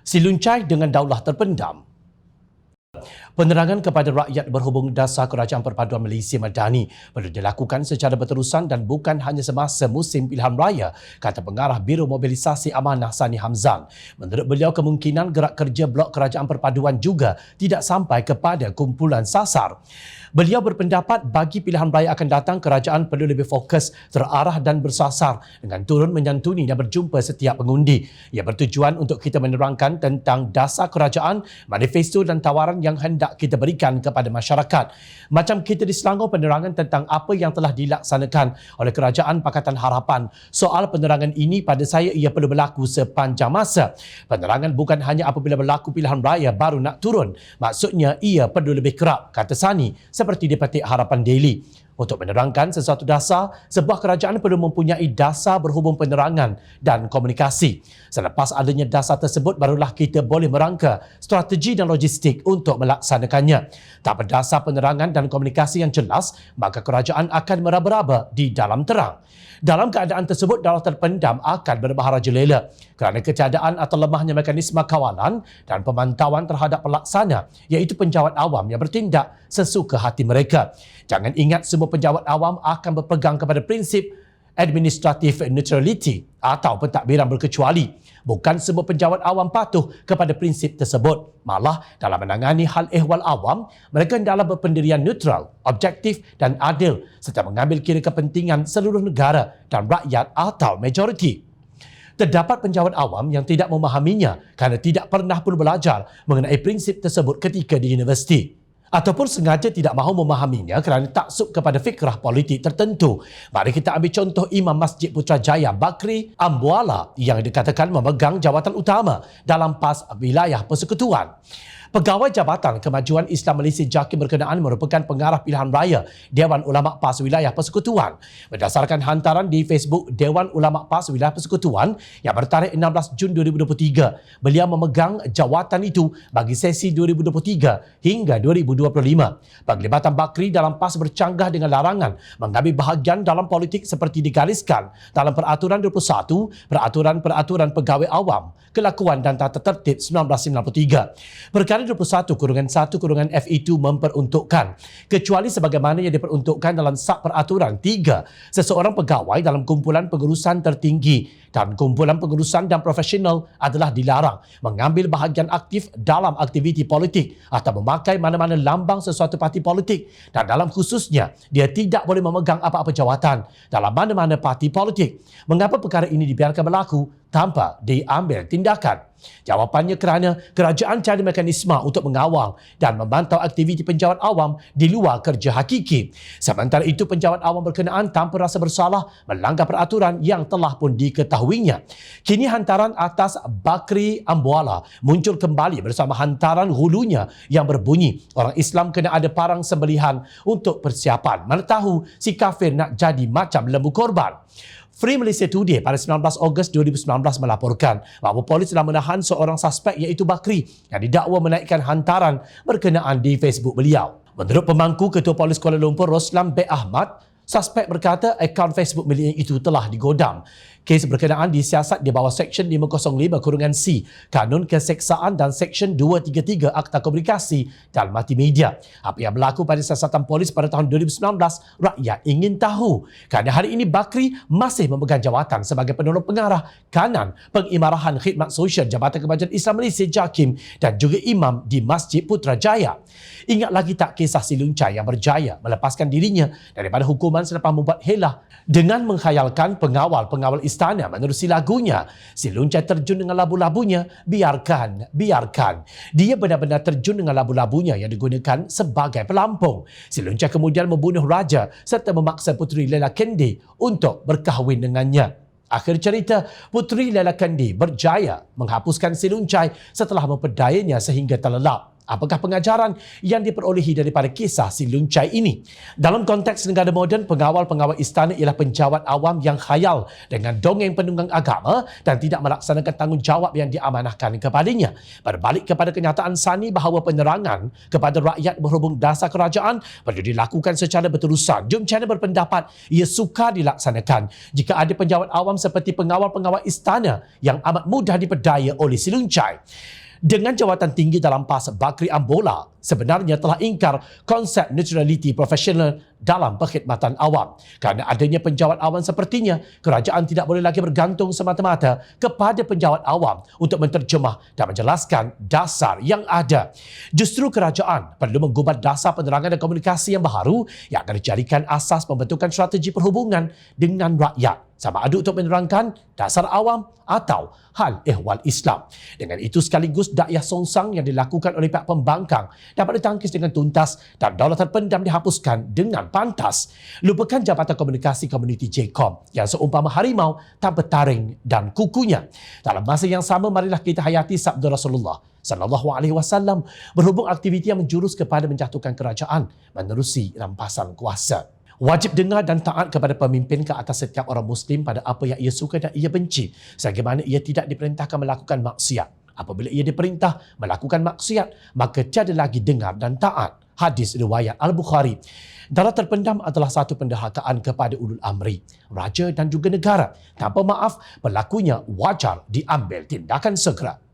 Siluncai dengan daulah terpendam. Penerangan kepada rakyat berhubung dasar Kerajaan Perpaduan Malaysia Madani perlu dilakukan secara berterusan dan bukan hanya semasa musim pilihan raya, kata Pengarah Biro Mobilisasi Amanah Sani Hamzan. Menurut beliau, kemungkinan gerak kerja Blok Kerajaan Perpaduan juga tidak sampai kepada kumpulan sasar. Beliau berpendapat bagi pilihan raya akan datang, kerajaan perlu lebih fokus, terarah dan bersasar dengan turun menyantuni dan berjumpa setiap pengundi. Ia bertujuan untuk kita menerangkan tentang dasar kerajaan, manifesto dan tawaran yang hendak kita berikan kepada masyarakat. Macam kita di Selangor, penerangan tentang apa yang telah dilaksanakan oleh Kerajaan Pakatan Harapan. Soal penerangan ini pada saya ia perlu berlaku sepanjang masa. Penerangan bukan hanya apabila berlaku pilihan raya baru nak turun. Maksudnya ia perlu lebih kerap, kata Sani, seperti dipetik Harapan Daily. Untuk menerangkan sesuatu dasar, sebuah kerajaan perlu mempunyai dasar berhubung penerangan dan komunikasi. Selepas adanya dasar tersebut, barulah kita boleh merangka strategi dan logistik untuk melaksanakannya. Tak berdasar penerangan dan komunikasi yang jelas, maka kerajaan akan meraba-raba di dalam terang. Dalam keadaan tersebut, daulah terpendam akan berbaharajelela kerana ketiadaan atau lemahnya mekanisme kawalan dan pemantauan terhadap pelaksana, iaitu penjawat awam yang bertindak sesuka hati mereka. Jangan ingat semua penjawat awam akan berpegang kepada prinsip administrative neutrality atau pentadbiran berkecuali. Bukan semua penjawat awam patuh kepada prinsip tersebut. Malah, dalam menangani hal ehwal awam, mereka hendaklah berpendirian neutral, objektif dan adil serta mengambil kira kepentingan seluruh negara dan rakyat atau majoriti. Terdapat penjawat awam yang tidak memahaminya kerana tidak pernah pun belajar mengenai prinsip tersebut ketika di universiti, ataupun sengaja tidak mahu memahaminya kerana taksub kepada fikrah politik tertentu. Mari kita ambil contoh Imam Masjid Putrajaya Bakri Ambuala yang dikatakan memegang jawatan utama dalam PAS Wilayah Persekutuan. Pegawai Jabatan Kemajuan Islam Malaysia JAKIM berkenaan merupakan pengarah pilihan raya Dewan Ulama PAS Wilayah Persekutuan. Berdasarkan hantaran di Facebook Dewan Ulama PAS Wilayah Persekutuan yang bertarikh 16 Jun 2023, beliau memegang jawatan itu bagi sesi 2023 hingga 2025. Penglibatan Bakri dalam PAS bercanggah dengan larangan mengambil bahagian dalam politik seperti digariskan dalam Peraturan 21, Peraturan Pegawai Awam, Kelakuan dan Tata Tertib 1993. Perkara 21/1/FE2 memperuntukkan, kecuali sebagaimana yang diperuntukkan dalam Sab Peraturan 3, seseorang pegawai dalam kumpulan pengurusan tertinggi dan kumpulan pengurusan dan profesional adalah dilarang mengambil bahagian aktif dalam aktiviti politik atau memakai mana-mana lambang sesuatu parti politik, dan dalam khususnya dia tidak boleh memegang apa-apa jawatan dalam mana-mana parti politik. Mengapa perkara ini dibiarkan berlaku tanpa diambil tindakan? Jawapannya kerana kerajaan cari mekanisme untuk mengawal dan memantau aktiviti penjawat awam di luar kerja hakiki. Sementara itu, penjawat awam berkenaan tanpa rasa bersalah melanggar peraturan yang telah pun diketahuinya. Kini hantaran atas Bakri Ambuala muncul kembali bersama hantaran hulunya yang berbunyi orang Islam kena ada parang sembelihan untuk persiapan. Mana tahu si kafir nak jadi macam lembu korban. Free Malaysia Today pada 19 Ogos 2019 melaporkan bahawa polis telah menahan seorang suspek iaitu Bakri yang didakwa menaikkan hantaran berkenaan di Facebook beliau. Menurut pemangku Ketua Polis Kuala Lumpur Roslan B. Ahmad, suspek berkata akaun Facebook miliknya itu telah digodam. Kes berkenaan disiasat di bawah Seksyen 505-C Kanun Keseksaan dan Seksyen 233 Akta Komunikasi dan Multimedia. Apa yang berlaku pada siasatan polis pada tahun 2019, rakyat ingin tahu. Kerana hari ini Bakri masih memegang jawatan sebagai penolong pengarah kanan Pengimarahan Khidmat Sosial Jabatan Kemajuan Islam Malaysia JAKIM dan juga imam di Masjid Putrajaya. Ingat lagi tak kisah si Luncai yang berjaya melepaskan dirinya daripada hukuman selepas membuat helah dengan menghayalkan pengawal-pengawal istana menerusi lagunya. Si Luncai terjun dengan labu-labunya, biarkan. Dia benar-benar terjun dengan labu-labunya yang digunakan sebagai pelampung. Si Luncai kemudian membunuh raja serta memaksa Puteri Leila Kendi untuk berkahwin dengannya. Akhir cerita, Puteri Leila Kendi berjaya menghapuskan si Luncai setelah memperdayanya sehingga terlelap. apakah pengajaran yang diperolehi daripada kisah si Luncai ini. Dalam konteks negara moden, pengawal-pengawal istana ialah penjawat awam yang khayal dengan dongeng penunggang agama dan tidak melaksanakan tanggungjawab yang diamanahkan kepadanya. Berbalik kepada kenyataan sani bahawa penerangan kepada rakyat berhubung dasar kerajaan perlu dilakukan secara berterusan, Jom Channel berpendapat ia sukar dilaksanakan jika ada penjawat awam seperti pengawal-pengawal istana yang amat mudah diperdaya oleh si Luncai. Dengan jawatan tinggi dalam PAS, Bakri Ambola sebenarnya telah ingkar konsep neutraliti profesional dalam perkhidmatan awam. Kerana adanya penjawat awam sepertinya, kerajaan tidak boleh lagi bergantung semata-mata kepada penjawat awam untuk menterjemah dan menjelaskan dasar yang ada. Justru kerajaan perlu menggubah dasar penerangan dan komunikasi yang baru yang akan dijadikan asas pembentukan strategi perhubungan dengan rakyat, sama ada untuk menerangkan dasar awam atau hal ehwal Islam. Dengan itu sekaligus dakwah songsang yang dilakukan oleh pihak pembangkang dapat ditangkis dengan tuntas dan daulat terpendam dihapuskan dengan pantas. Lupakan Jabatan Komunikasi Komuniti JKOM yang seumpama harimau tanpa taring dan kukunya. Dalam masa yang sama, marilah kita hayati sabda Rasulullah sallallahu alaihi wasallam berhubung aktiviti yang menjurus kepada menjatuhkan kerajaan menerusi rampasan kuasa. Wajib dengar dan taat kepada pemimpin ke atas setiap orang Muslim pada apa yang ia suka dan ia benci, sebagaimana ia tidak diperintahkan melakukan maksiat. Apabila ia diperintah melakukan maksiat, maka tiada lagi dengar dan taat. Hadis riwayat Al-Bukhari. Daulat terpendam adalah satu penderhakaan kepada ulul amri, raja dan juga negara. Tanpa maaf, pelakunya wajar diambil tindakan segera.